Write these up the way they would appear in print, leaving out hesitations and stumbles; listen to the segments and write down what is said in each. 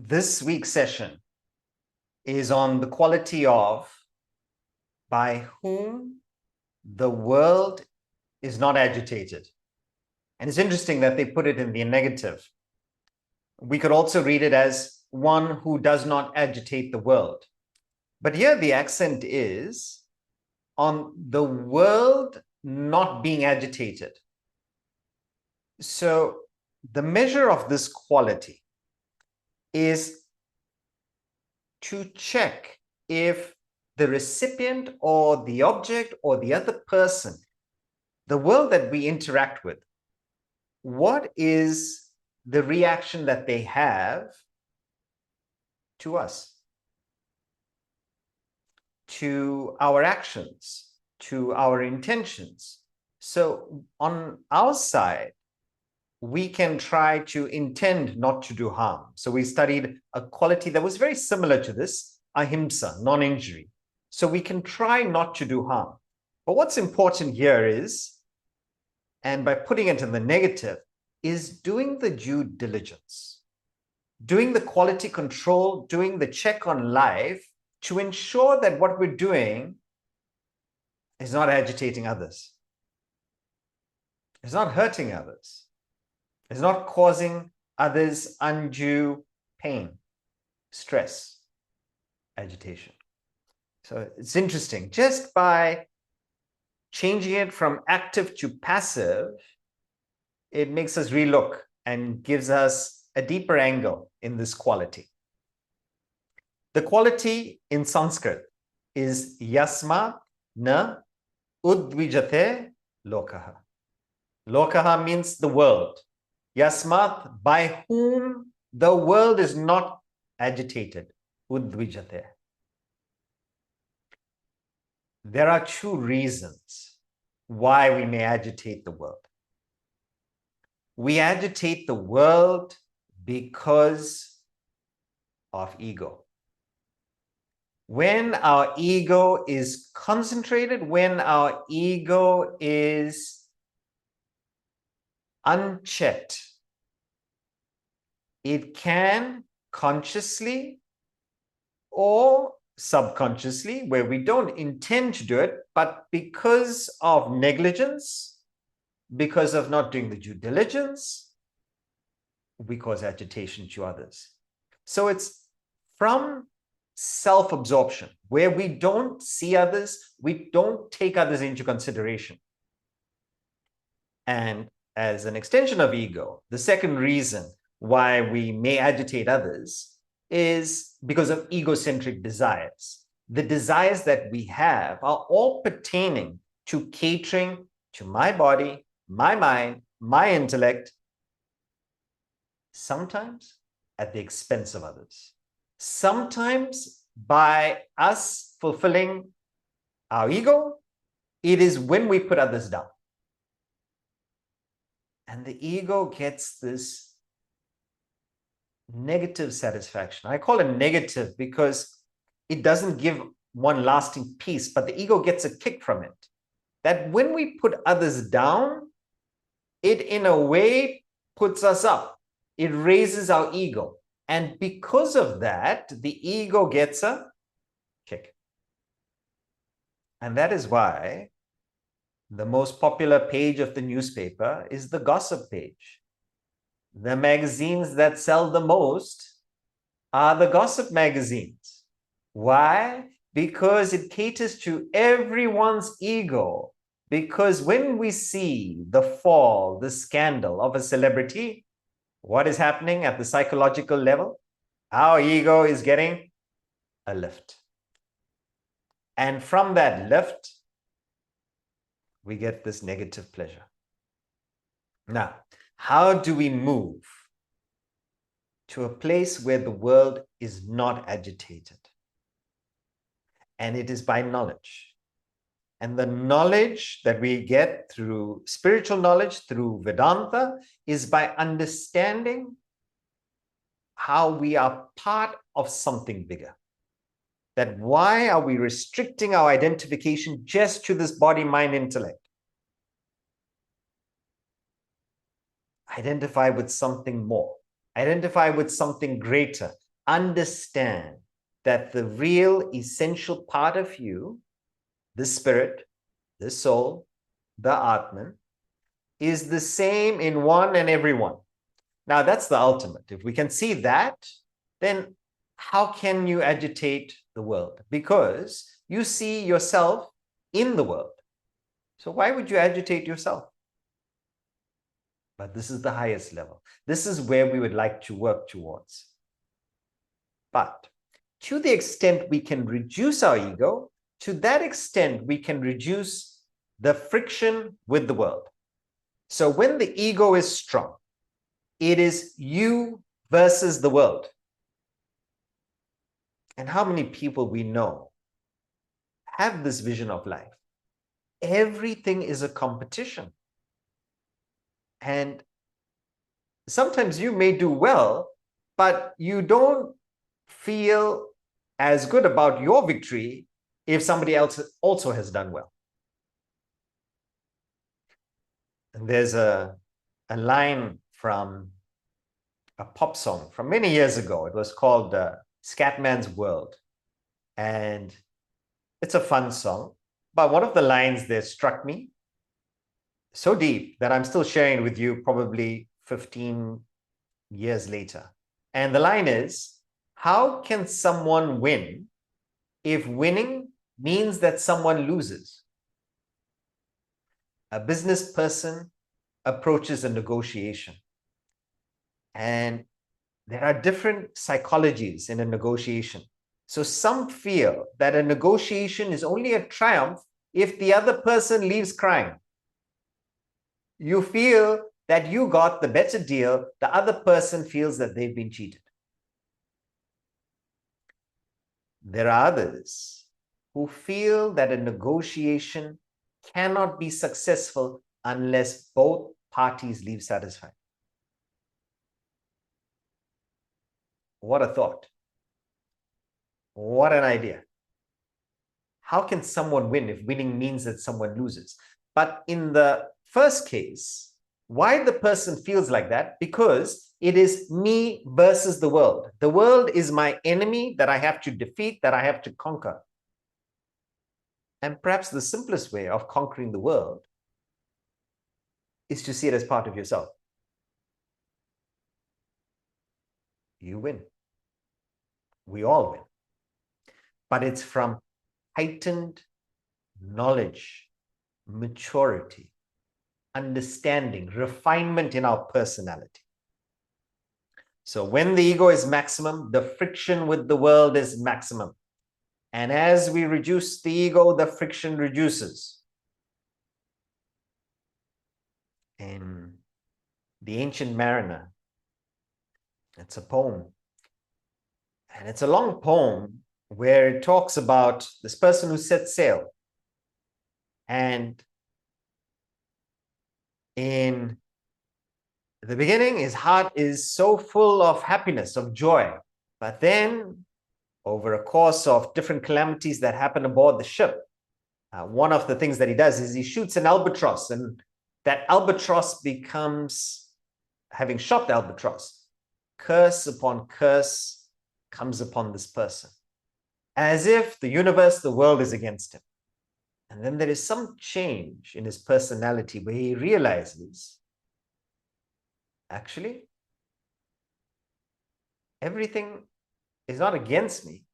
This week's session is on the quality of by whom the world is not agitated. And it's interesting that they put it in the negative. We could also read it as one who does not agitate the world. But here the accent is on the world not being agitated. So the measure of this quality is to check if the recipient or the object or the other person, the world that we interact with, what is the reaction that they have to us, to our actions, to our intentions. So on our side, we can try to intend not to do harm. So we studied a quality that was very similar to this, ahimsa, non-injury. So we can try not to do harm. But what's important here is, and by putting it in the negative, is doing the due diligence, doing the quality control, doing the check on life to ensure that what we're doing is not agitating others, it's not hurting others, it's not causing others undue pain, stress, agitation. So it's interesting. Just by changing it from active to passive, it makes us relook and gives us a deeper angle in this quality. The quality in Sanskrit is Yasmat na Udvijate Lokah. Lokah means the world. Yasmat, by whom the world is not agitated. Udvijate. There are two reasons why we may agitate the world. We agitate the world because of ego. When our ego is concentrated, when our ego is unchecked, it can consciously or subconsciously, where we don't intend to do it, but because of negligence, because of not doing the due diligence, we cause agitation to others. So it's from self-absorption, where we don't see others, we don't take others into consideration. And as an extension of ego, the second reason why we may agitate others is because of egocentric desires. The desires that we have are all pertaining to catering to my body, my mind, my intellect, sometimes at the expense of others. Sometimes by us fulfilling our ego, it is when we put others down. And the ego gets this negative satisfaction. I call it negative because it doesn't give one lasting peace, but the ego gets a kick from it. That when we put others down, it in a way puts us up. It raises our ego. And because of that, the ego gets a kick. And that is why the most popular page of the newspaper is the gossip page. The magazines that sell the most are the gossip magazines. Why? Because it caters to everyone's ego. Because when we see the fall, the scandal of a celebrity, what is happening at the psychological level? Our ego is getting a lift. And from that lift, we get this negative pleasure. Now, how do we move to a place where the world is not agitated? And it is by knowledge. And the knowledge that we get through spiritual knowledge, through Vedanta, is by understanding how we are part of something bigger. That why are we restricting our identification just to this body, mind, intellect? Identify with something more. Identify with something greater. understand that the real essential part of you, the spirit, the soul, the Atman, is the same in one and everyone. Now, that's the ultimate. If we can see that, then how can you agitate the world? Because you see yourself in the world. So why would you agitate yourself? But this is the highest level. This is where we would like to work towards. But to the extent we can reduce our ego, to that extent we can reduce the friction with the world. So when the ego is strong, it is you versus the world. And how many people we know have this vision of life? Everything is a competition. And sometimes you may do well, but you don't feel as good about your victory if somebody else also has done well. And there's a line from a pop song from many years ago. It was called Scatman's World. And it's a fun song. But one of the lines there struck me so deep that I'm still sharing with you probably 15 years later. And the line is, how can someone win if winning means that someone loses? A business person approaches a negotiation. And there are different psychologies in a negotiation. So some feel that a negotiation is only a triumph if the other person leaves crying. You feel that you got the better deal, the other person feels that they've been cheated. There are others who feel that a negotiation cannot be successful unless both parties leave satisfied. What a thought. What an idea. How can someone win if winning means that someone loses? But in the first case, why the person feels like that? Because it is me versus the world. The world is my enemy that I have to defeat, that I have to conquer. And perhaps the simplest way of conquering the world is to see it as part of yourself. You win. We all win. But it's from heightened knowledge, maturity, understanding, refinement in our personality. So when the ego is maximum, the friction with the world is maximum. And as we reduce the ego, the friction reduces. In The Ancient Mariner, it's a poem. And it's a long poem where it talks about this person who sets sail. And in the beginning, his heart is so full of happiness, of joy. But then, over a course of different calamities that happen aboard the ship, one of the things that he does is he shoots an albatross, and that albatross becomes, having shot the albatross, curse upon curse comes upon this person, as if the universe, the world is against him. And then there is some change in his personality where he realizes, actually, everything is not against me.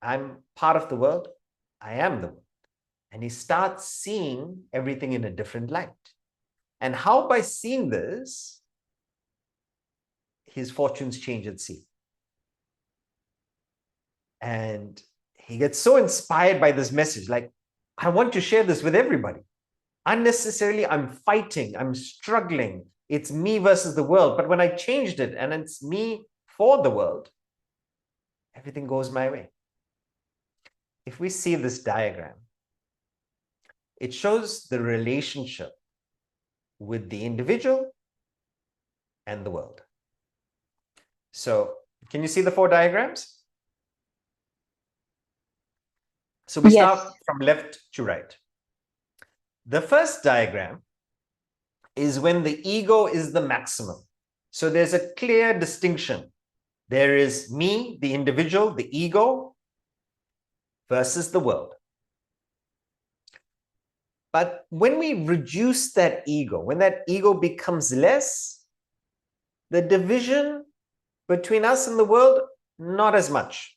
I'm part of the world. I am the world. And he starts seeing everything in a different light. And how by seeing this, his fortunes change at sea. And he gets so inspired by this message, like, I want to share this with everybody. Unnecessarily, I'm fighting, I'm struggling. It's me versus the world. But when I changed it and it's me for the world, everything goes my way. If we see this diagram, it shows the relationship with the individual and the world. So can you see the 4 diagrams? So we start from left to right. The first diagram is when the ego is the maximum. So there's a clear distinction. There is me, the individual, the ego, versus the world. But when we reduce that ego, when that ego becomes less, the division between us and the world, not as much.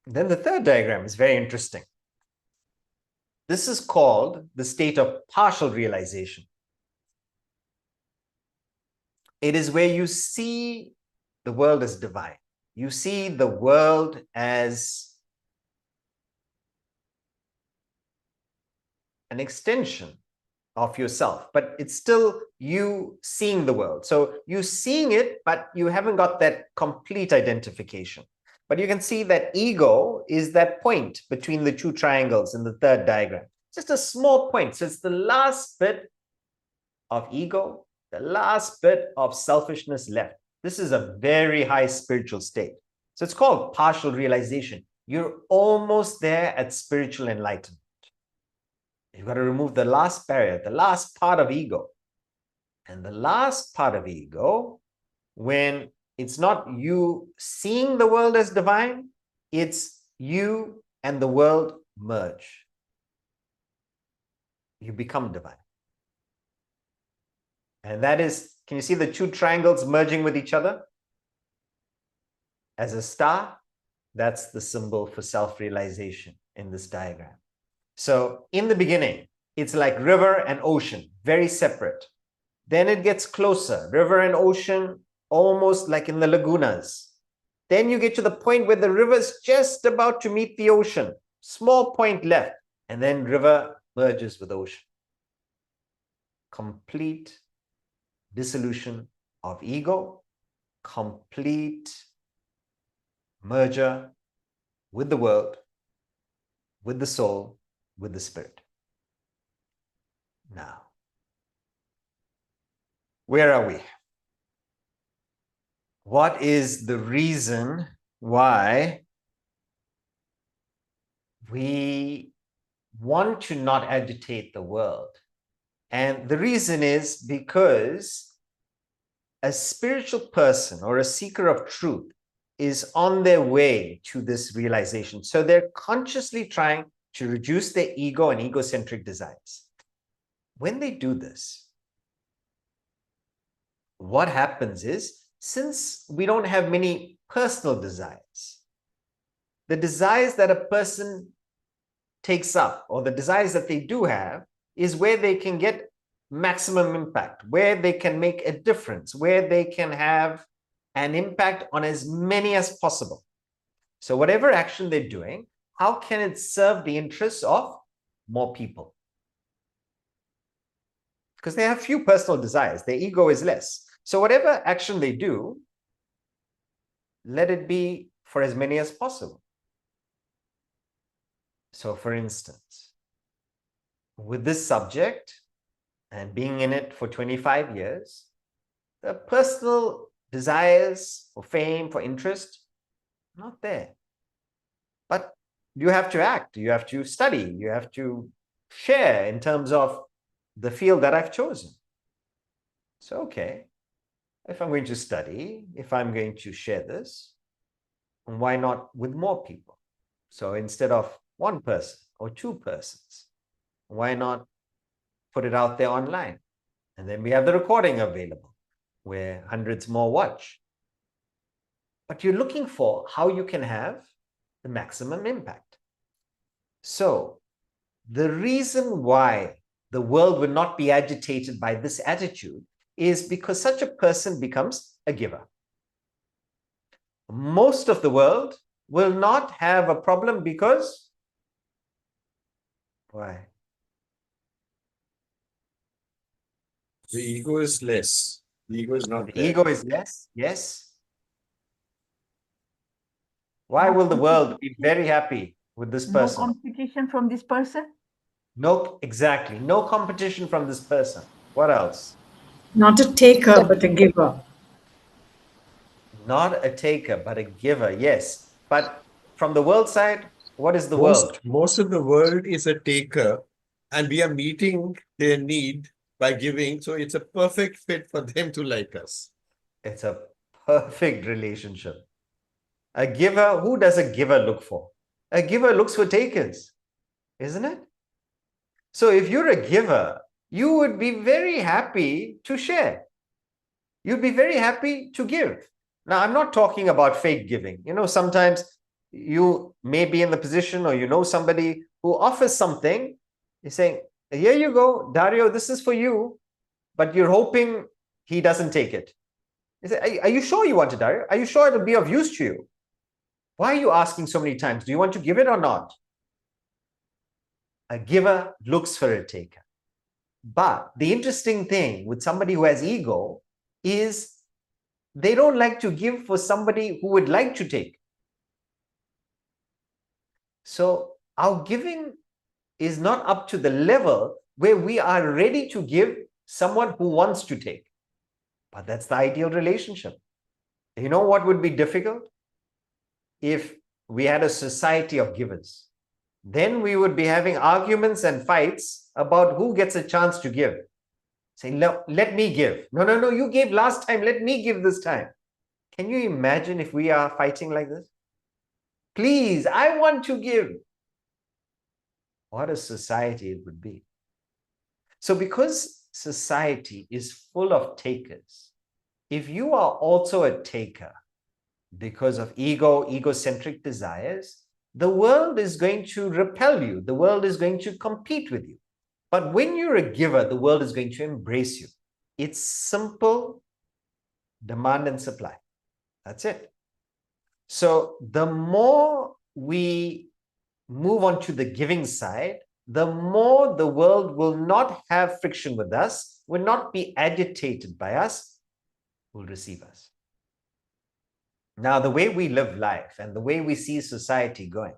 Then the third diagram is very interesting. This is called the state of partial realization. It is where you see the world as divine. You see the world as an extension of yourself, but it's still you seeing the world. So you're seeing it, but you haven't got that complete identification. But you can see that ego is that point between the two triangles in the third diagram. Just a small point. So it's the last bit of ego, the last bit of selfishness left. This is a very high spiritual state. So it's called partial realization. You're almost there at spiritual enlightenment. You've got to remove the last barrier, the last part of ego. And the last part of ego, when it's not you seeing the world as divine, it's you and the world merge. You become divine. And that is, can you see the two triangles merging with each other? As a star, that's the symbol for self-realization in this diagram. So in the beginning, it's like river and ocean, very separate. Then it gets closer, river and ocean, almost like in the lagunas. Then you get to the point where the river is just about to meet the ocean, small point left, and then river merges with ocean. Complete dissolution of ego, complete merger with the world, with the soul, with the spirit. Now, where are we? What is the reason why we want to not agitate the world? And the reason is because a spiritual person or a seeker of truth is on their way to this realization. So they're consciously trying to reduce their ego and egocentric desires. When they do this, what happens is, since we don't have many personal desires, the desires that a person takes up, or the desires that they do have, is where they can get maximum impact, where they can make a difference, where they can have an impact on as many as possible. So whatever action they're doing, how can it serve the interests of more people? Because they have few personal desires, their ego is less. So whatever action they do, let it be for as many as possible. So for instance, with this subject and being in it for 25 years, the personal desires for fame, for interest, not there. But you have to act, you have to study, you have to share in terms of the field that I've chosen. So, okay, if I'm going to study, if I'm going to share this, why not with more people? So instead of one person or two persons, why not put it out there online? And then we have the recording available where hundreds more watch. But you're looking for how you can have the maximum impact. So the reason why the world would not be agitated by this attitude is because such a person becomes a giver. Most of the world will not have a problem because, why? The ego is less. The ego is not The there. ego is less, yes. Why will the world be very happy with this person? No competition from this person? No, exactly. No competition from this person. What else? Not a taker, but a giver. Not a taker, but a giver, yes. But from the world side, what is the world? Most of the world is a taker, and we are meeting their need by giving. So it's a perfect fit for them to like us. It's a perfect relationship. A giver, who does a giver look for? A giver looks for takers, isn't it? So if you're a giver, you would be very happy to share. You'd be very happy to give. Now, I'm not talking about fake giving. Sometimes you may be in the position, or somebody who offers something. You're saying, here you go, Dario, this is for you, but you're hoping he doesn't take it. You say, are you sure you want it, Dario? Are you sure it'll be of use to you? Why are you asking so many times? Do you want to give it or not? A giver looks for a taker. But the interesting thing with somebody who has ego is they don't like to give for somebody who would like to take. So our giving is not up to the level where we are ready to give someone who wants to take. But that's the ideal relationship. You know what would be difficult? If we had a society of givers, then we would be having arguments and fights about who gets a chance to give. Say, let me give. No, you gave last time. Let me give this time. Can you imagine if we are fighting like this? Please, I want to give. What a society it would be. So because society is full of takers, if you are also a taker because of egocentric desires, the world is going to repel you. The world is going to compete with you. But when you're a giver, the world is going to embrace you. It's simple demand and supply. That's it. So the more we move on to the giving side, the more the world will not have friction with us, will not be agitated by us, will receive us. Now, the way we live life and the way we see society going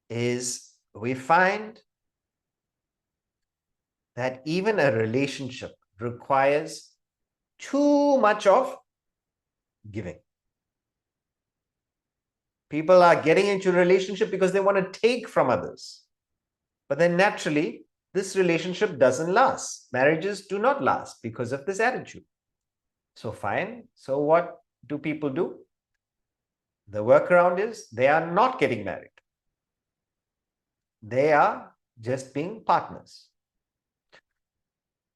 is we find that even a relationship requires too much of giving. People are getting into a relationship because they want to take from others. But then naturally, this relationship doesn't last. Marriages do not last because of this attitude. So fine. So what do people do? The workaround is they are not getting married. They are just being partners.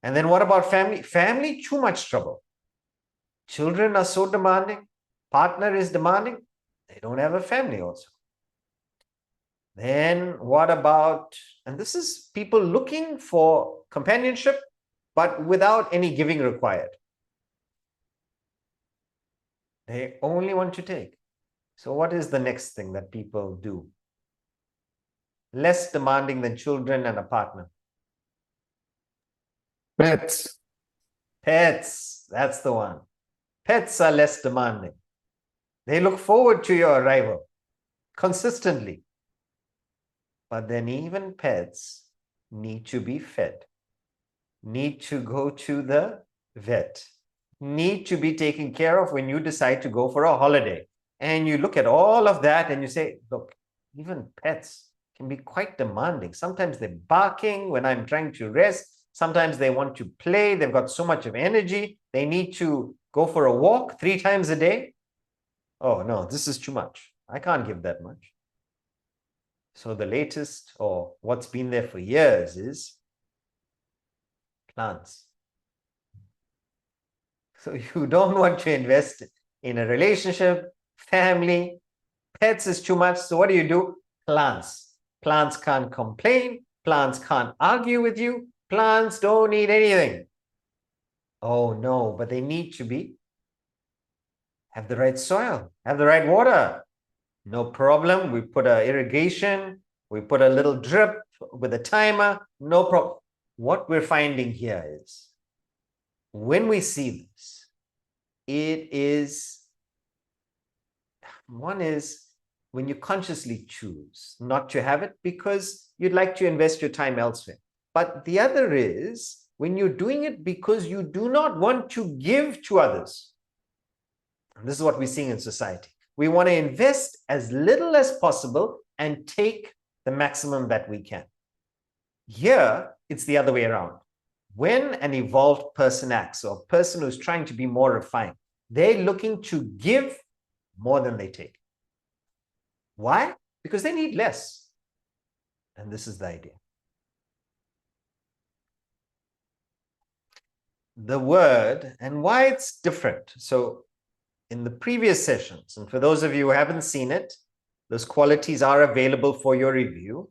And then what about family? Family, too much trouble. Children are so demanding. Partner is demanding. They don't have a family also. Then what about, and this is people looking for companionship, but without any giving required. They only want to take. So what is the next thing that people do? Less demanding than children and a partner. Pets. Pets, that's the one. Pets are less demanding. They look forward to your arrival consistently. But then even pets need to be fed, need to go to the vet, need to be taken care of when you decide to go for a holiday. And you look at all of that and you say, look, even pets can be quite demanding. Sometimes they're barking when I'm trying to rest. Sometimes they want to play. They've got so much of energy. They need to go for a walk 3 times a day. Oh, no, this is too much. I can't give that much. So the latest, or what's been there for years, is plants. So you don't want to invest in a relationship, family, pets is too much. So what do? Plants. Plants can't complain. Plants can't argue with you. Plants don't need anything. Oh no, but they need to have the right soil, have the right water. No problem. We put an irrigation. We put a little drip with a timer. No problem. What we're finding here is when we see this, it is, one is when you consciously choose not to have it because you'd like to invest your time elsewhere. But the other is when you're doing it because you do not want to give to others. And this is what we're seeing in society. We want to invest as little as possible and take the maximum that we can. Here, it's the other way around. when an evolved person acts, or a person who's trying to be more refined, they're looking to give more than they take. Why? Because they need less. And this is the idea. The word and why it's different. So in the previous sessions, and for those of you who haven't seen it, those qualities are available for your review.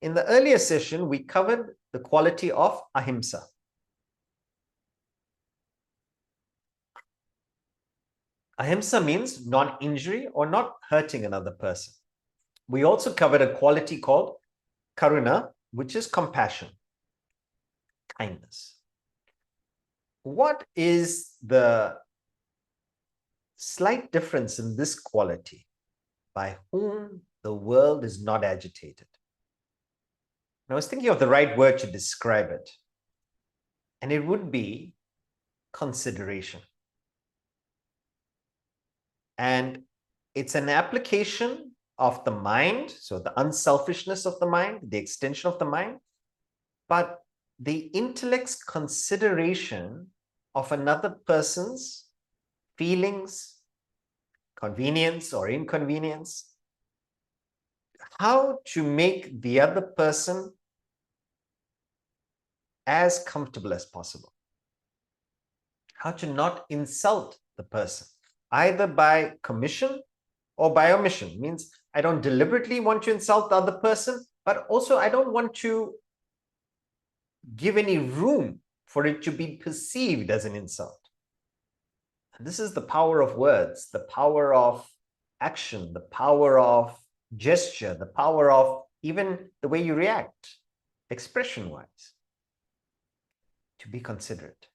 In the earlier session, we covered the quality of ahimsa. Ahimsa means non-injury or not hurting another person. We also covered a quality called karuna, which is compassion, kindness. What is the slight difference in this quality by whom the world is not agitated? And I was thinking of the right word to describe it, and it would be consideration. And it's an application of the mind, so the unselfishness of the mind, the extension of the mind, but the intellect's consideration of another person's feelings, convenience or inconvenience, how to make the other person as comfortable as possible, how to not insult the person, either by commission or by omission. Means I don't deliberately want to insult the other person, but also I don't want to give any room for it to be perceived as an insult. And this is the power of words, the power of action, the power of gesture, the power of even the way you react, expression-wise, to be considerate.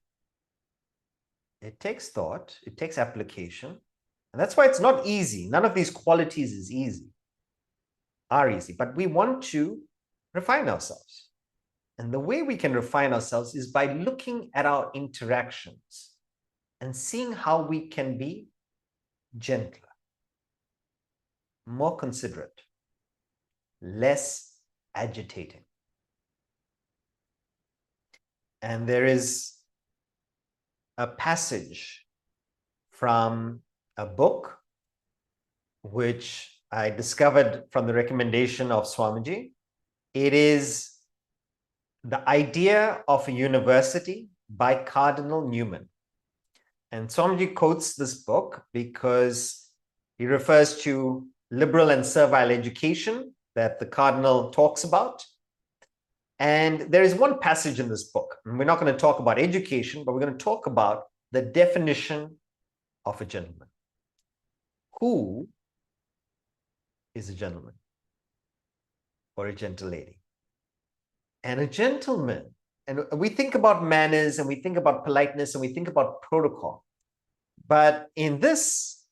It takes thought, it takes application, and that's why it's not easy. None of these qualities is easy, are easy, but we want to refine ourselves. And the way we can refine ourselves is by looking at our interactions and seeing how we can be gentler, more considerate, less agitating. And there is a passage from a book which I discovered from the recommendation of Swamiji. It is The Idea of a University by Cardinal Newman. And Swamiji quotes this book because he refers to liberal and servile education that the Cardinal talks about. And there is one passage in this book, and we're not going to talk about education, but we're going to talk about the definition of a gentleman. Who is a gentleman or a gentle lady? And a gentleman, and we think about manners and we think about politeness and we think about protocol. But in this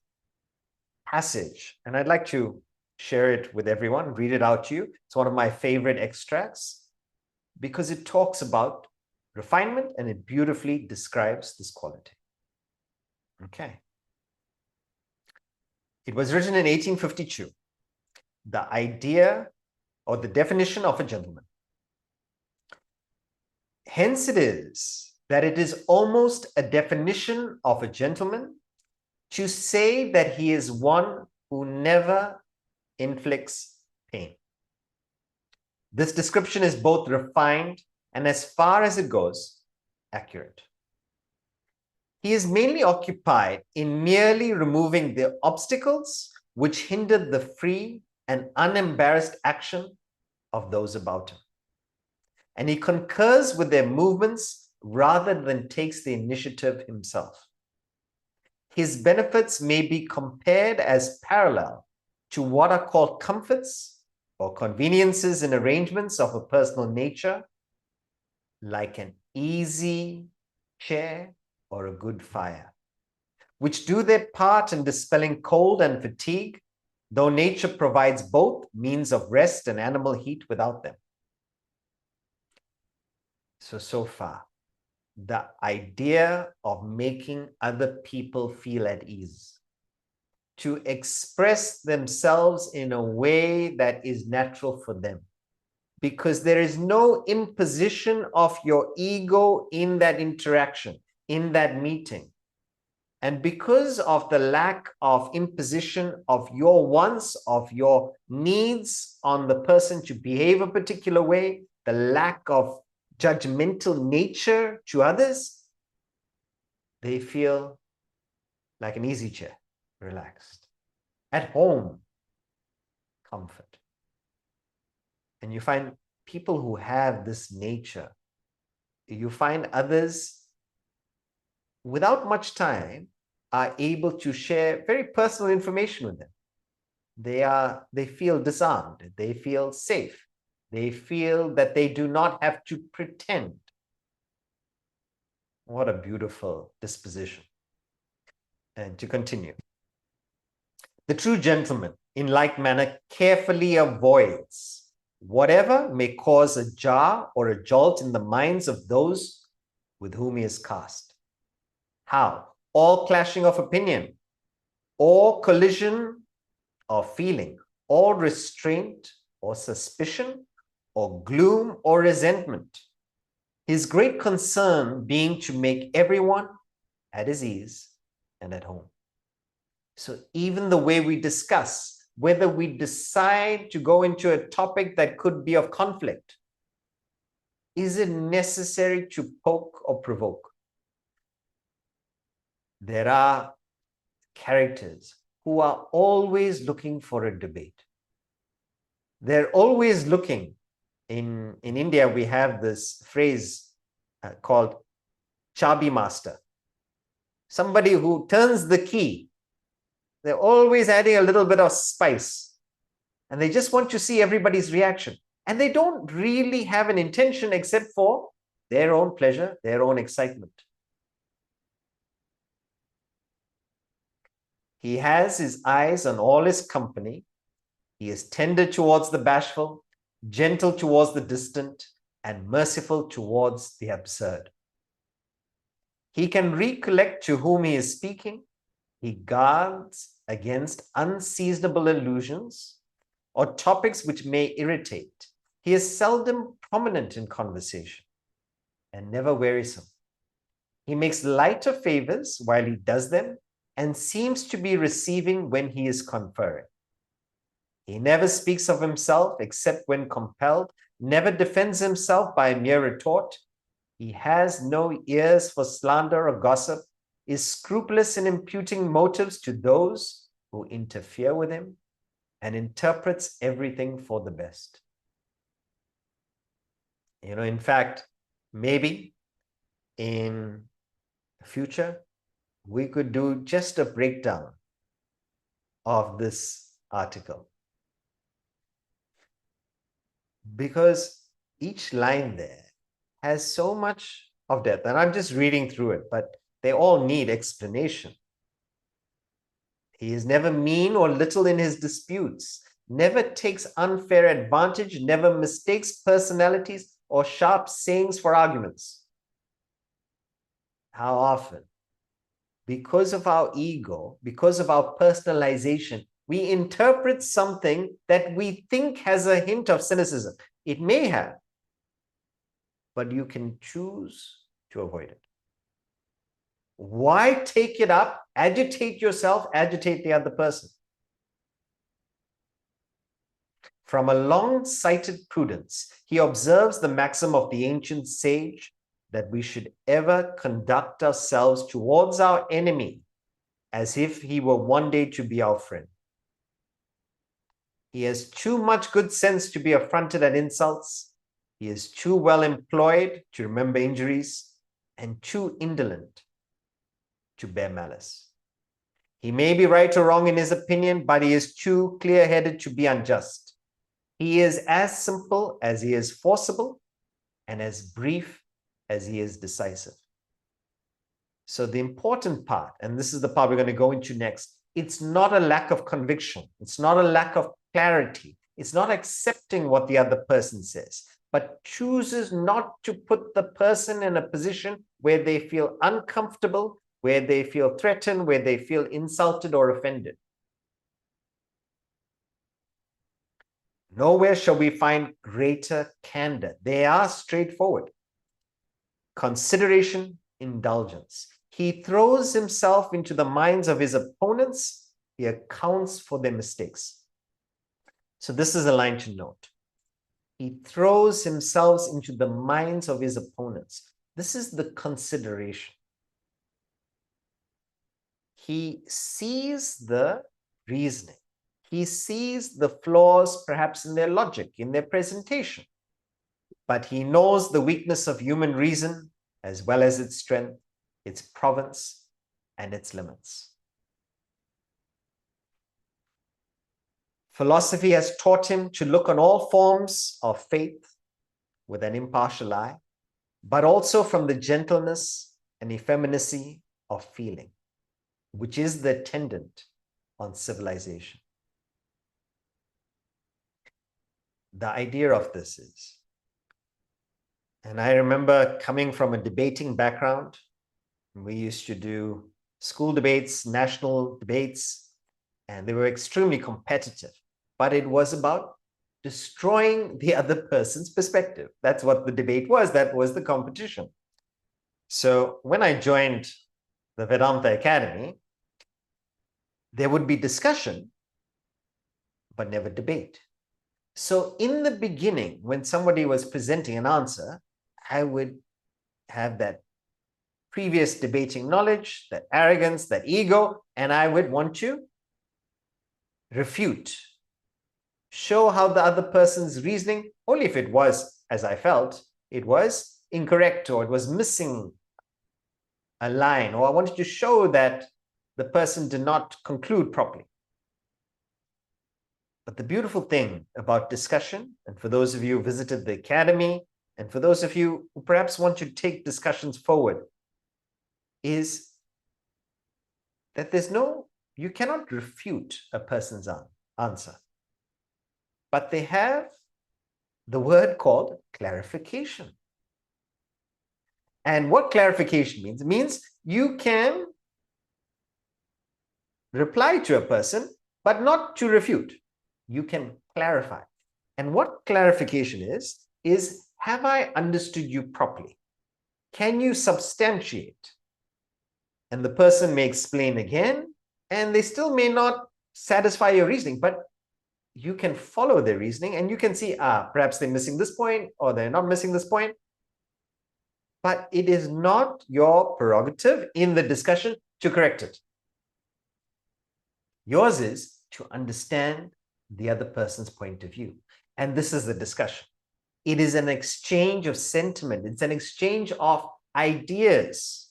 passage, and I'd like to share it with everyone, read it out to you. It's one of my favorite extracts because it talks about refinement and it beautifully describes this quality. Okay. It was written in 1852. The idea or the definition of a gentleman. Hence it is that it is almost a definition of a gentleman to say that he is one who never inflicts pain. This description is both refined and, as far as it goes, accurate. He is mainly occupied in merely removing the obstacles which hindered the free and unembarrassed action of those about him. And he concurs with their movements rather than takes the initiative himself. His benefits may be compared as parallel to what are called comforts or conveniences in arrangements of a personal nature, like an easy chair or a good fire, which do their part in dispelling cold and fatigue, though nature provides both means of rest and animal heat without them. So far, the idea of making other people feel at ease, to express themselves in a way that is natural for them, because there is no imposition of your ego in that interaction, in that meeting. And because of the lack of imposition of your wants, of your needs on the person to behave a particular way, the lack of judgmental nature to others, they feel like an easy chair, relaxed. At home, comfort. And you find people who have this nature, you find others without much time are able to share very personal information with them. They feel disarmed, they feel safe, they feel that they do not have to pretend. What a beautiful disposition. And to continue. The true gentleman, in like manner, carefully avoids whatever may cause a jar or a jolt in the minds of those with whom he is cast. How? All clashing of opinion, or collision of feeling, or restraint, or suspicion, or gloom, or resentment. His great concern being to make everyone at his ease and at home. So even the way we discuss, whether we decide to go into a topic that could be of conflict, is it necessary to poke or provoke? There are characters who are always looking for a debate. They're always looking. In India, we have this phrase called Chabi Master. Somebody who turns the key. They're always adding a little bit of spice. And they just want to see everybody's reaction. And they don't really have an intention except for their own pleasure, their own excitement. He has his eyes on all his company. He is tender towards the bashful, gentle towards the distant, and merciful towards the absurd. He can recollect to whom he is speaking. He guards against unseasonable allusions or topics which may irritate. He is seldom prominent in conversation and never wearisome. He makes light of favors while he does them and seems to be receiving when he is conferring. He never speaks of himself except when compelled, never defends himself by a mere retort. He has no ears for slander or gossip, is scrupulous in imputing motives to those who interfere with him, and interprets everything for the best. In fact, maybe in the future, we could do just a breakdown of this article. Because each line there has so much of depth, and I'm just reading through it, but they all need explanation. He is never mean or little in his disputes, never takes unfair advantage, never mistakes personalities or sharp sayings for arguments. How often? Because of our ego, because of our personalization, we interpret something that we think has a hint of cynicism. It may have, but you can choose to avoid it. Why take it up, agitate yourself, agitate the other person? From a long-sighted prudence, he observes the maxim of the ancient sage that we should ever conduct ourselves towards our enemy as if he were one day to be our friend. He has too much good sense to be affronted at insults. He is too well employed to remember injuries and too indolent to bear malice. He may be right or wrong in his opinion, but he is too clear-headed to be unjust. He is as simple as he is forcible and as brief as he is decisive. So the important part, and this is the part we're going to go into next, it's not a lack of conviction. It's not a lack of clarity. It's not accepting what the other person says, but chooses not to put the person in a position where they feel uncomfortable, where they feel threatened, where they feel insulted or offended. Nowhere shall we find greater candor. They are straightforward. Consideration, indulgence. He throws himself into the minds of his opponents. He accounts for their mistakes. So this is a line to note. He throws himself into the minds of his opponents. This is the consideration. He sees the reasoning. He sees the flaws perhaps in their logic, in their presentation. But he knows the weakness of human reason as well as its strength, its province, and its limits. Philosophy has taught him to look on all forms of faith with an impartial eye, but also from the gentleness and effeminacy of feeling, which is the attendant on civilization. The idea of this is, and I remember coming from a debating background, we used to do school debates, national debates, and they were extremely competitive, but it was about destroying the other person's perspective. That's what the debate was. That was the competition. So when I joined the Vedanta Academy, there would be discussion, but never debate. So in the beginning, when somebody was presenting an answer, I would have that previous debating knowledge, that arrogance, that ego, and I would want to refute, show how the other person's reasoning, only if it was, as I felt, it was incorrect or it was missing a line, or I wanted to show that the person did not conclude properly. But the beautiful thing about discussion, and for those of you who visited the academy, and for those of you who perhaps want to take discussions forward, is that you cannot refute a person's answer. But they have the word called clarification. And what clarification means? It means you can reply to a person, but not to refute. You can clarify. And what clarification is have I understood you properly? Can you substantiate? And the person may explain again, and they still may not satisfy your reasoning, but you can follow their reasoning and you can see, perhaps they're missing this point or they're not missing this point. But it is not your prerogative in the discussion to correct it. Yours is to understand the other person's point of view. And this is the discussion. It is an exchange of sentiment. It's an exchange of ideas,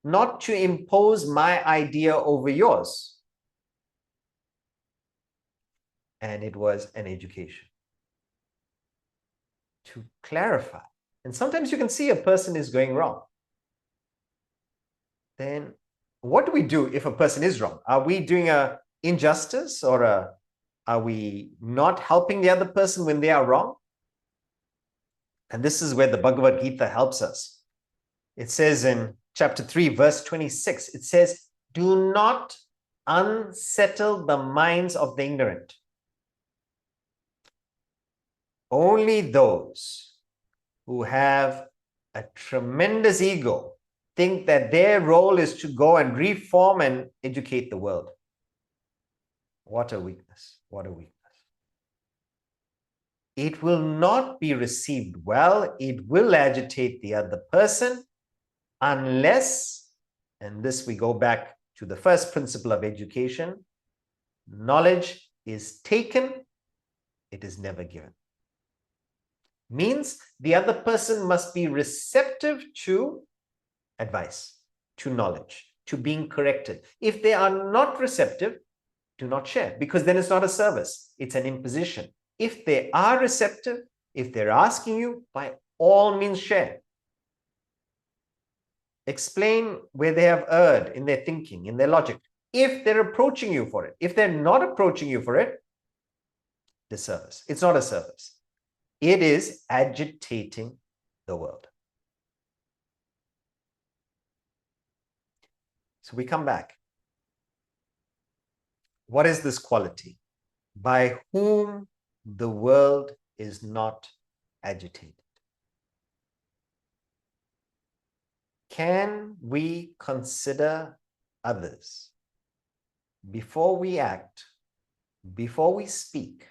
not to impose my idea over yours. And it was an education to clarify. And sometimes you can see a person is going wrong. Then what do we do if a person is wrong? Are we doing an injustice, or are we not helping the other person when they are wrong? And this is where the Bhagavad Gita helps us. It says in chapter 3, verse 26, it says, do not unsettle the minds of the ignorant. Only those who have a tremendous ego think that their role is to go and reform and educate the world. What a weakness. What a weakness. It will not be received well. It will agitate the other person unless, and this we go back to the first principle of education, knowledge is taken, it is never given. Means the other person must be receptive to advice, to knowledge, to being corrected. If they are not receptive, do not share, because then it's not a service, it's an imposition. If they are receptive, if they're asking you, by all means share. Explain where they have erred in their thinking, in their logic. If they're approaching you for it, if they're not approaching you for it, disservice. It's not a service. It is agitating the world. So we come back. What is this quality? By whom the world is not agitated. Can we consider others before we act, before we speak?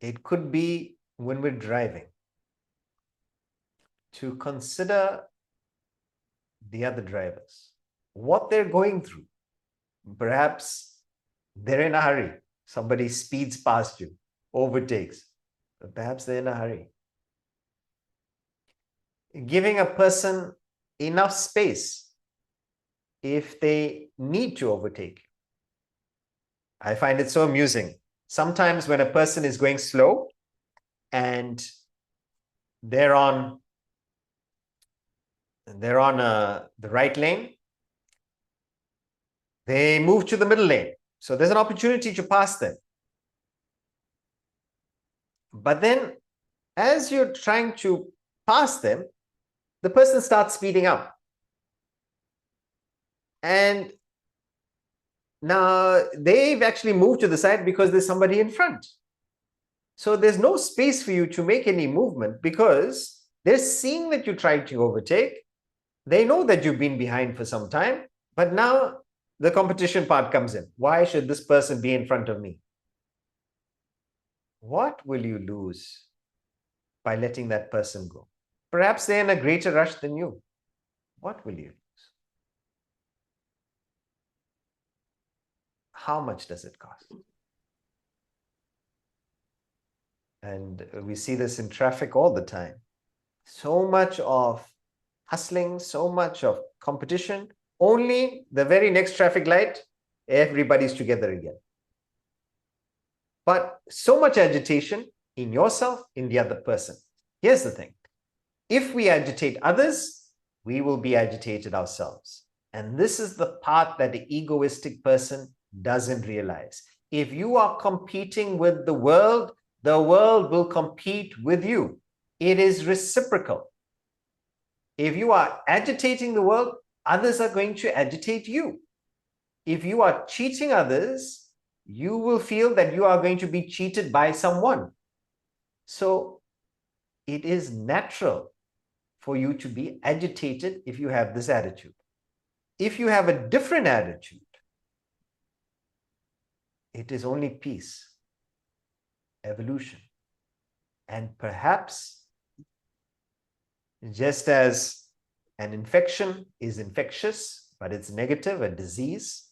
It could be when we're driving, to consider the other drivers, what they're going through. Perhaps they're in a hurry. Somebody speeds past you, overtakes. But perhaps they're in a hurry. Giving a person enough space if they need to overtake. I find it so amusing. Sometimes when a person is going slow and they're on the right lane, they move to the middle lane. So there's an opportunity to pass them. But then as you're trying to pass them, the person starts speeding up. And now they've actually moved to the side because there's somebody in front. So there's no space for you to make any movement because they're seeing that you're trying to overtake. They know that you've been behind for some time, but now the competition part comes in. Why should this person be in front of me? What will you lose by letting that person go? Perhaps they're in a greater rush than you. What will you lose? How much does it cost? And we see this in traffic all the time. So much of hustling, so much of competition, only the very next traffic light, everybody's together again. But so much agitation in yourself, in the other person. Here's the thing. If we agitate others, we will be agitated ourselves. And this is the part that the egoistic person doesn't realize. If you are competing with the world will compete with you. It is reciprocal. If you are agitating the world, others are going to agitate you. If you are cheating others, you will feel that you are going to be cheated by someone. So it is natural for you to be agitated if you have this attitude. If you have a different attitude, it is only peace, evolution. And perhaps just as an infection is infectious, but it's negative, a disease,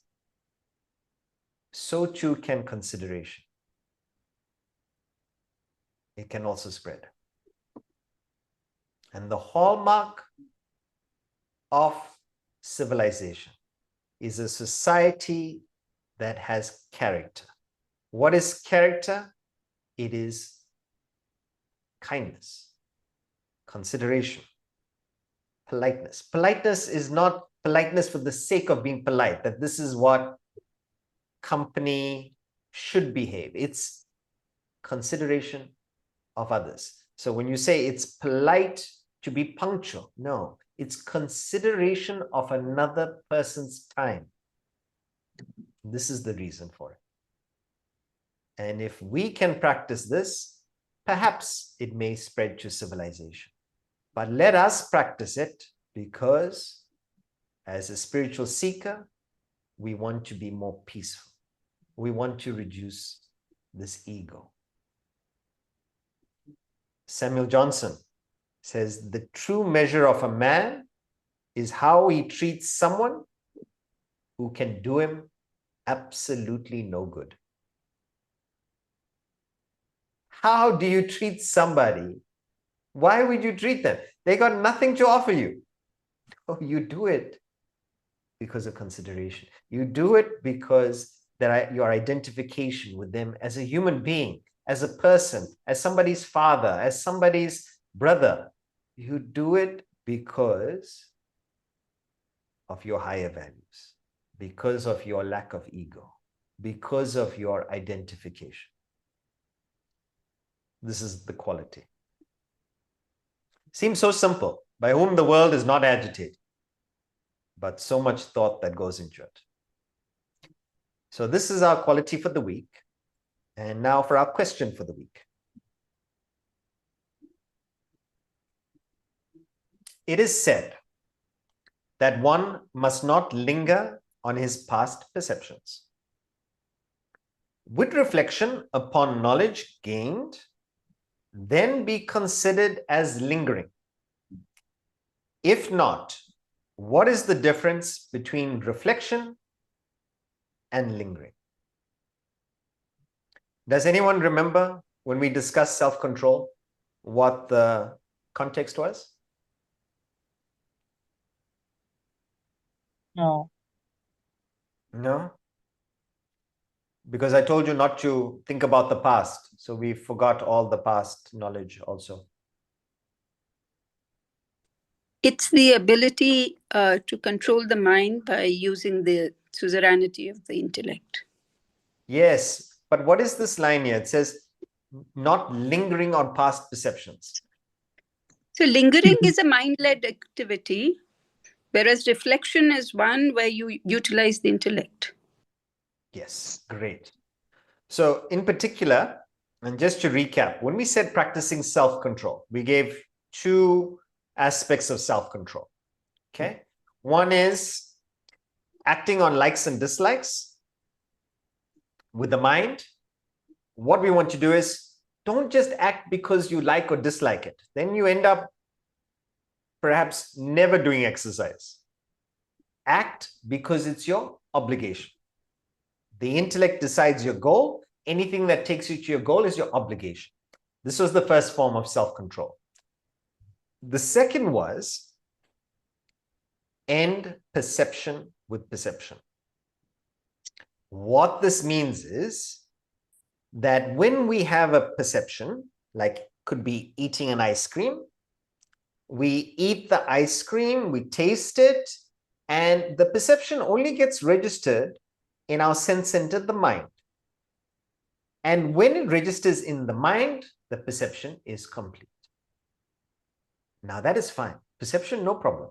so too can consideration. It can also spread. And the hallmark of civilization is a society that has character. What is character? It is kindness, consideration, politeness. Politeness is not politeness for the sake of being polite, that this is what company should behave. It's consideration of others. So when you say it's polite to be punctual, no, it's consideration of another person's time. This is the reason for it. And if we can practice this, perhaps it may spread to civilization. But let us practice it because as a spiritual seeker, we want to be more peaceful. We want to reduce this ego. Samuel Johnson says, the true measure of a man is how he treats someone who can do him absolutely no good. How do you treat somebody? Why would you treat them? They got nothing to offer you. No, you do it because of consideration. You do it because your identification with them as a human being, as a person, as somebody's father, as somebody's brother. You do it because of your higher values, because of your lack of ego, because of your identification. This is the quality. Seems so simple. By whom the world is not agitated, but so much thought that goes into it. So this is our quality for the week. And now for our question for the week. It is said that one must not linger on his past perceptions. Would reflection upon knowledge gained then be considered as lingering? If not, what is the difference between reflection and lingering? Does anyone remember when we discussed self-control, what the context was? No. No? Because I told you not to think about the past. So we forgot all the past knowledge also. It's the ability to control the mind by using the suzerainty of the intellect. Yes, but what is this line here? It says, not lingering on past perceptions. So lingering is a mind-led activity, whereas reflection is one where you utilize the intellect. Yes, great. So in particular, and just to recap, when we said practicing self-control, we gave two aspects of self-control. Okay. One is acting on likes and dislikes with the mind. What we want to do is don't just act because you like or dislike it. Then you end up perhaps never doing exercise. Act because it's your obligation. The intellect decides your goal. Anything that takes you to your goal is your obligation. This was the first form of self-control. The second was end perception with perception. What this means is that when we have a perception, like could be eating an ice cream, we eat the ice cream, we taste it, and the perception only gets registered in our sense center, the mind. And when it registers in the mind, the perception is complete. Now that is fine. Perception, no problem.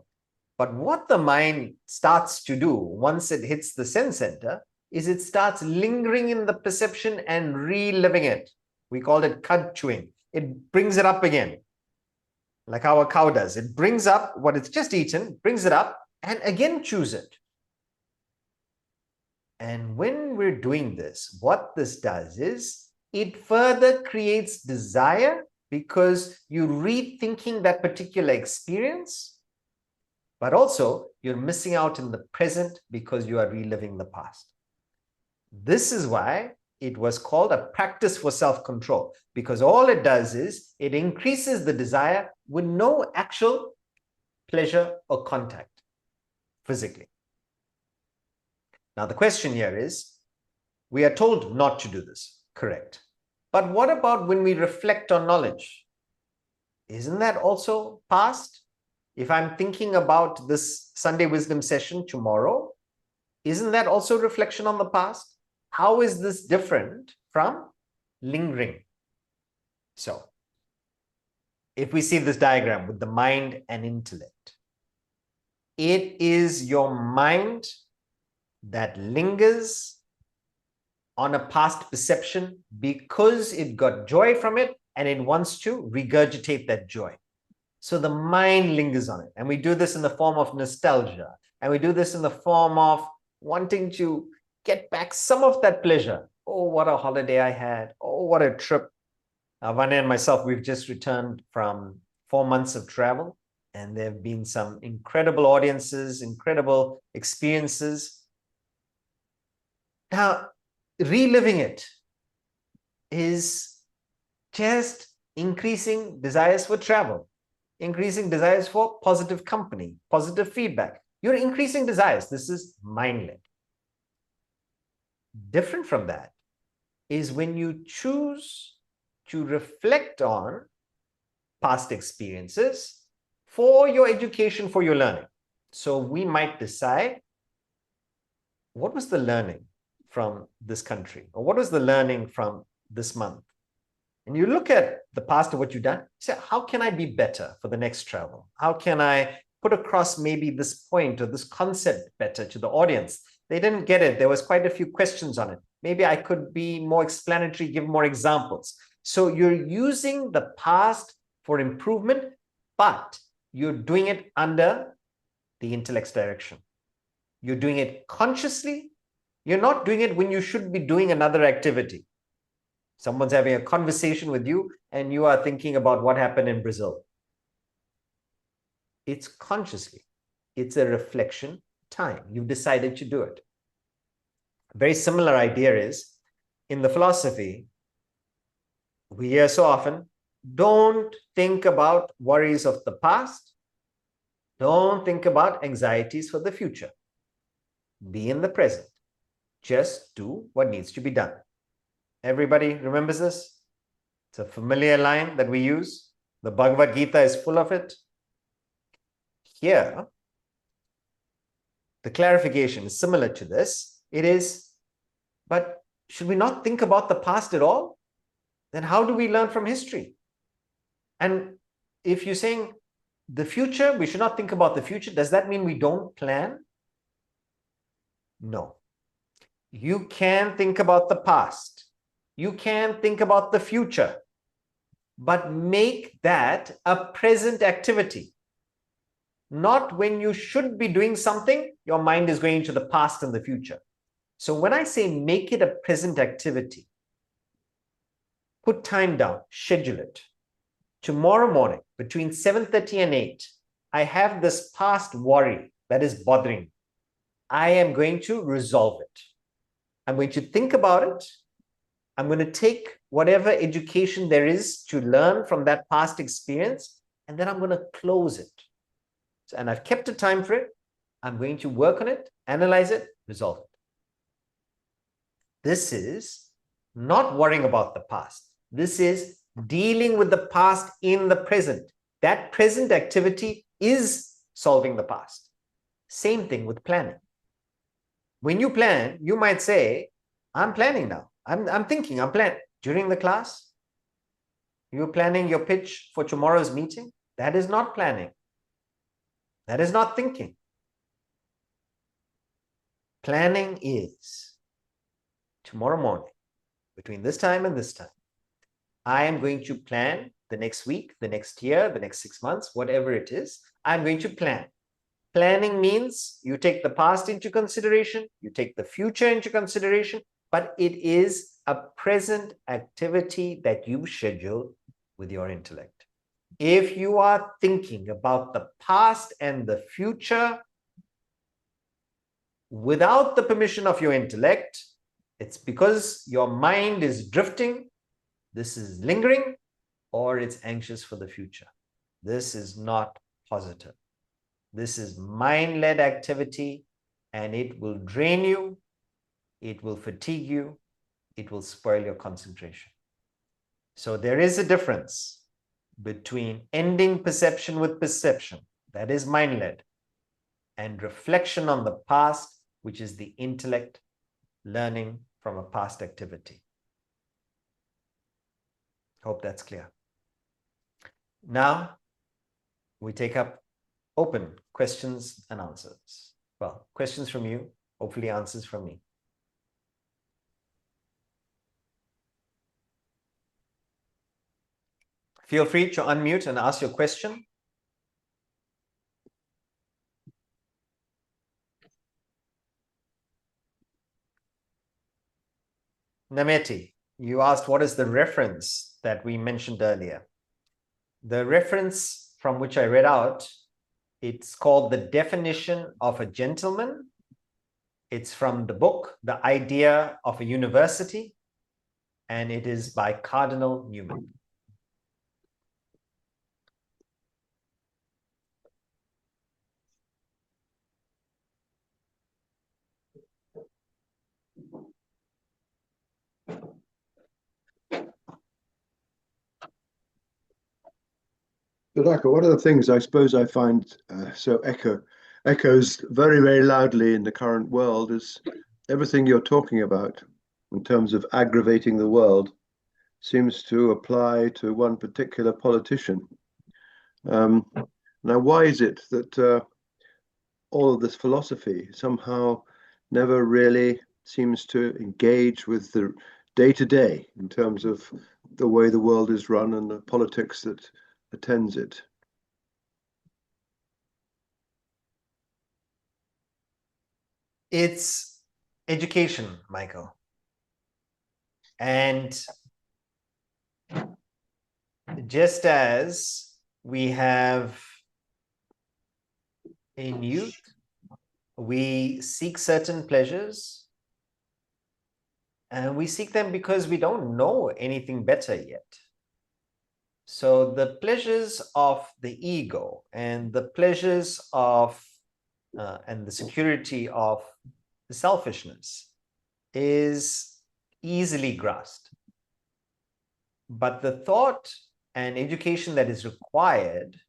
But what the mind starts to do once it hits the sense center is it starts lingering in the perception and reliving it. We call it cud chewing. It brings it up again, like how a cow does. It brings up what it's just eaten, brings it up, and again chews it. And when we're doing this, what this does is it further creates desire because you're rethinking that particular experience, but also you're missing out in the present because you are reliving the past. This is why it was called a practice for self-control, because all it does is it increases the desire with no actual pleasure or contact physically. Now, the question here is, we are told not to do this, correct? But what about when we reflect on knowledge? Isn't that also past? If I'm thinking about this Sunday wisdom session tomorrow, isn't that also reflection on the past? How is this different from lingering? So, if we see this diagram with the mind and intellect, it is your mind that lingers on a past perception because it got joy from it and it wants to regurgitate that joy. So the mind lingers on it. And we do this in the form of nostalgia. And we do this in the form of wanting to get back some of that pleasure. Oh, what a holiday I had. Oh, what a trip. Vanya and myself, we've just returned from 4 months of travel. And there have been some incredible audiences, incredible experiences. Now, reliving it is just increasing desires for travel, increasing desires for positive company, positive feedback. You're increasing desires. This is mind-led. Different from that is when you choose to reflect on past experiences for your education, for your learning. So we might decide, what was the learning from this country? Or what was the learning from this month? And you look at the past of what you've done, say, how can I be better for the next travel? How can I put across maybe this point or this concept better to the audience? They didn't get it. There was quite a few questions on it. Maybe I could be more explanatory, give more examples. So you're using the past for improvement, but you're doing it under the intellect's direction. You're doing it consciously. You're not doing it when you should be doing another activity. Someone's having a conversation with you and you are thinking about what happened in Brazil. It's consciously. It's a reflection time. You've decided to do it. A very similar idea is in the philosophy, we hear so often, don't think about worries of the past. Don't think about anxieties for the future. Be in the present. Just do what needs to be done. Everybody remembers this? It's a familiar line that we use. The Bhagavad Gita is full of it. Here, the clarification is similar to this. It is, but should we not think about the past at all? Then how do we learn from history? And if you're saying the future, we should not think about the future, does that mean we don't plan? No. You can think about the past. You can think about the future, but make that a present activity. Not when you should be doing something, your mind is going to the past and the future. So when I say make it a present activity, put time down, schedule it. Tomorrow morning, between 7:30 and 8, I have this past worry that is bothering me. I am going to resolve it. I'm going to think about it. I'm going to take whatever education there is to learn from that past experience, and then I'm going to close it. And I've kept a time for it. I'm going to work on it, analyze it, resolve it. This is not worrying about the past. This is dealing with the past in the present. That present activity is solving the past. Same thing with planning. When you plan, you might say, I'm planning now. I'm thinking, I'm planning. During the class, you're planning your pitch for tomorrow's meeting. That is not planning. That is not thinking. Planning is tomorrow morning, between this time and this time, I am going to plan the next week, the next year, the next 6 months, whatever it is, I'm going to plan. Planning means you take the past into consideration, you take the future into consideration, but it is a present activity that you schedule with your intellect. If you are thinking about the past and the future without the permission of your intellect, it's because your mind is drifting, this is lingering, or it's anxious for the future. This is not positive. This is mind-led activity, and it will drain you, it will fatigue you, it will spoil your concentration. So there is a difference between ending perception with perception, that is mind-led, and reflection on the past, which is the intellect learning from a past activity. Hope that's clear. Now, we take up open questions and answers. Well, questions from you, hopefully answers from me. Feel free to unmute and ask your question. Nameti, you asked what is the reference that we mentioned earlier. The reference from which I read out, it's called The Definition of a Gentleman. It's from the book, The Idea of a University, and it is by Cardinal Newman. Lokah, one of the things I suppose I find echoes very, very loudly in the current world is everything you're talking about in terms of aggravating the world seems to apply to one particular politician. Now, why is it that all of this philosophy somehow never really seems to engage with the day-to-day in terms of the way the world is run and the politics that attends it. It's education, Michael. And just as we have in youth, we seek certain pleasures, and we seek them because we don't know anything better yet. So the pleasures of the ego and the pleasures of and the security of the selfishness is easily grasped. But the thought and education that is required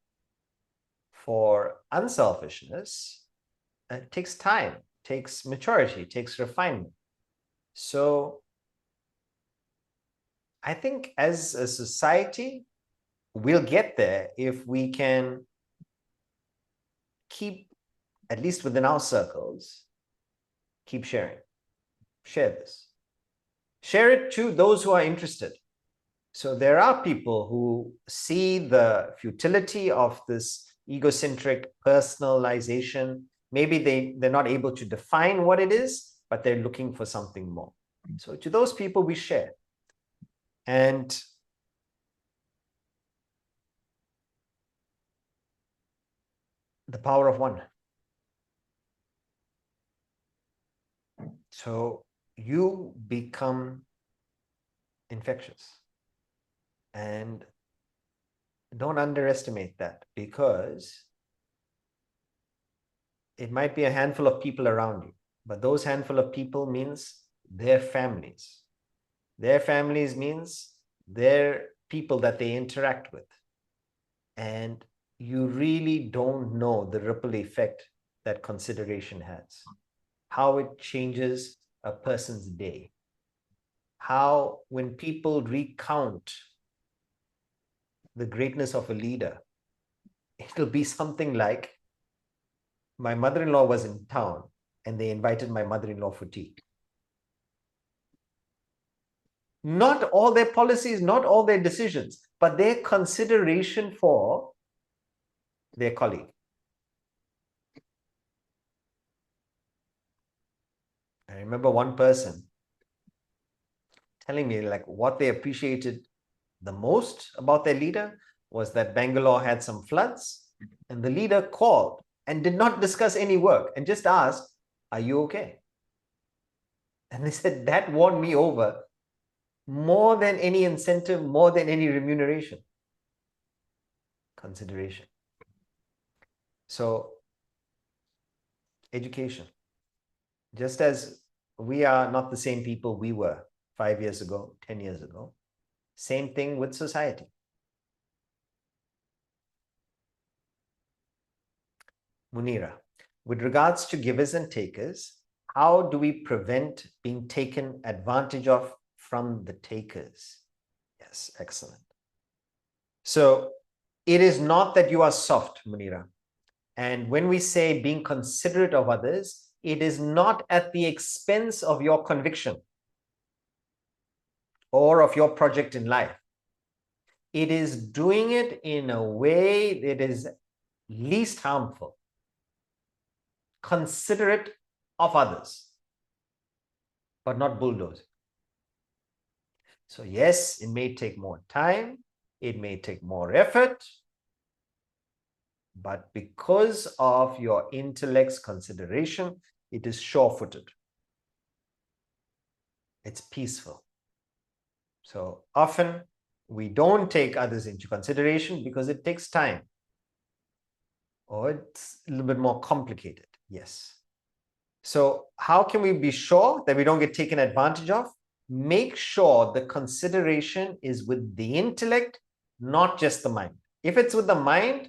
for unselfishness takes time, takes maturity, takes refinement. So I think as a society, we'll get there if we can keep, at least within our circles, keep sharing. Share this. Share it to those who are interested. So there are people who see the futility of this egocentric personalization. Maybe they're not able to define what it is, but they're looking for something more. So to those people, we share. And the power of one. So you become infectious. And don't underestimate that, because it might be a handful of people around you, but those handful of people means their families. Their families means their people that they interact with. And you really don't know the ripple effect that consideration has, how it changes a person's day, how when people recount the greatness of a leader, it'll be something like, my mother-in-law was in town and they invited my mother-in-law for tea. Not all their policies, not all their decisions, but their consideration for their colleague. I remember one person telling me like what they appreciated the most about their leader was that Bangalore had some floods and the leader called and did not discuss any work and just asked, "Are you okay?" And they said that won me over more than any incentive, more than any remuneration. Consideration. So, education. Just as we are not the same people we were 5 years ago, 10 years ago, same thing with society. Munira, with regards to givers and takers, how do we prevent being taken advantage of from the takers? Yes, excellent. So it is not that you are soft, Munira. And when we say being considerate of others, it is not at the expense of your conviction or of your project in life. It is doing it in a way that is least harmful, considerate of others, but not bulldozing. So yes, it may take more time, it may take more effort, but because of your intellect's consideration, it is sure-footed. It's peaceful. So often we don't take others into consideration because it takes time, or it's a little bit more complicated. Yes. So how can we be sure that we don't get taken advantage of? Make sure the consideration is with the intellect, not just the mind. If it's with the mind,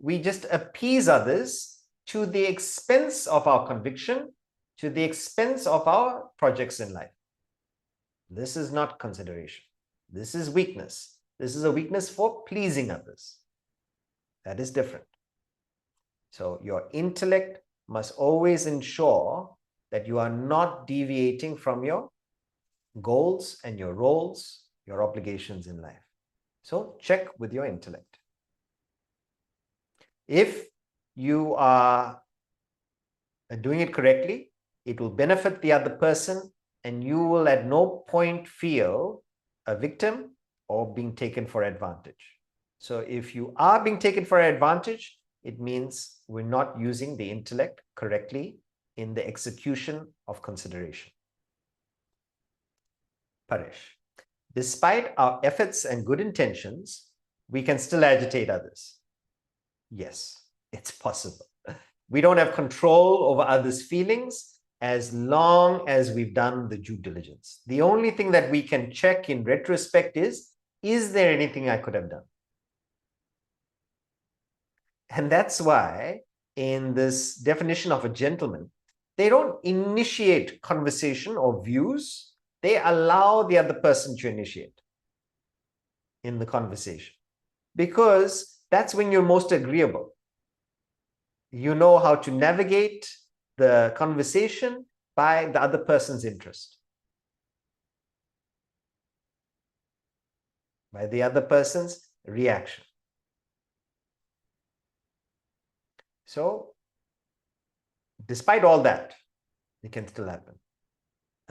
we just appease others to the expense of our conviction, to the expense of our projects in life. This is not consideration. This is weakness. This is a weakness for pleasing others. That is different. So your intellect must always ensure that you are not deviating from your goals and your roles, your obligations in life. So check with your intellect. If you are doing it correctly, it will benefit the other person, and you will at no point feel a victim or being taken for advantage. So if you are being taken for advantage, it means we're not using the intellect correctly in the execution of consideration. Paresh, despite our efforts and good intentions, we can still agitate others. Yes, it's possible. We don't have control over others' feelings as long as we've done the due diligence. The only thing that we can check in retrospect is there anything I could have done? And that's why in this definition of a gentleman, they don't initiate conversation or views. They allow the other person to initiate in the conversation, because that's when you're most agreeable. You know how to navigate the conversation by the other person's interest, by the other person's reaction. So, despite all that, it can still happen.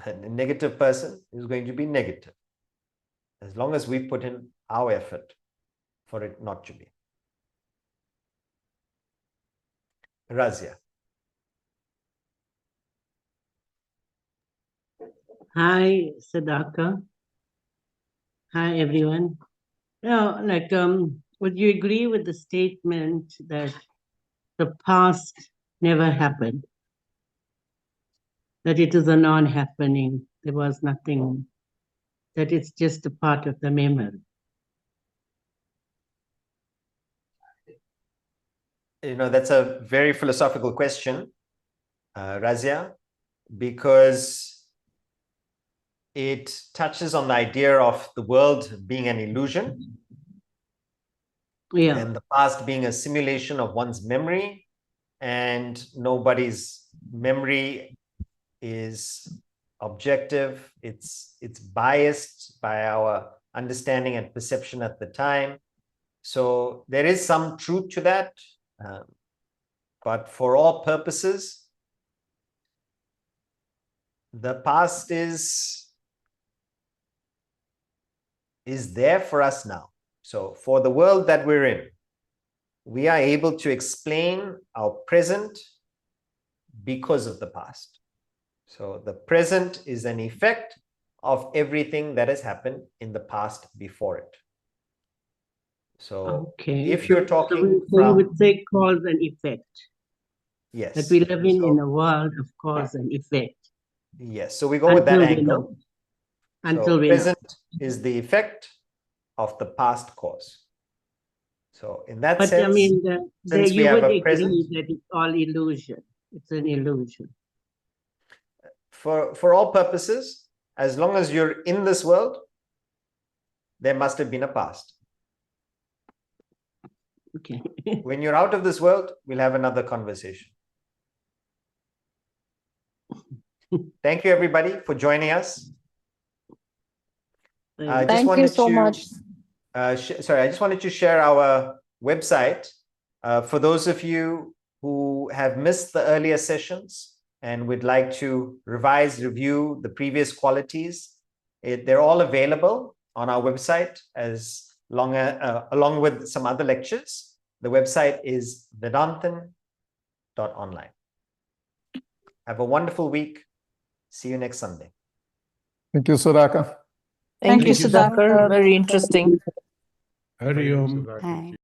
And a negative person is going to be negative, as long as we put in our effort for it not to be. Razia. Hi, Sadaka. Hi, everyone. Now, would you agree with the statement that the past never happened? That it is a non-happening, there was nothing, that it's just a part of the memory? That's a very philosophical question, Razia, because it touches on the idea of the world being an illusion, and the past being a simulation of one's memory, and nobody's memory is objective. It's biased by our understanding and perception at the time. So there is some truth to that, but for all purposes, the past is there for us now. So for the world that we're in, we are able to explain our present because of the past. So the present is an effect of everything that has happened in the past before it. So if you're talking so you would say cause and effect. Yes. That we live in a world of cause and effect. Yes. So we go with that angle. Until we present is the effect of the past cause. So in that sense, I mean, since we you have would a agree present, that it's all illusion. It's an illusion. for all purposes, as long as you're in this world, there must have been a past. Okay. When you're out of this world, we'll have another conversation. Thank you, everybody, for joining us. Thank you so much. I just wanted to share our website for those of you who have missed the earlier sessions and would like to review the previous qualities. They're all available on our website along with some other lectures. The website is vedantan.online. Have a wonderful week. See you next Sunday. Thank you, Sadaka. Thank you, Sudhakar. Very interesting. Hari Om. Hi.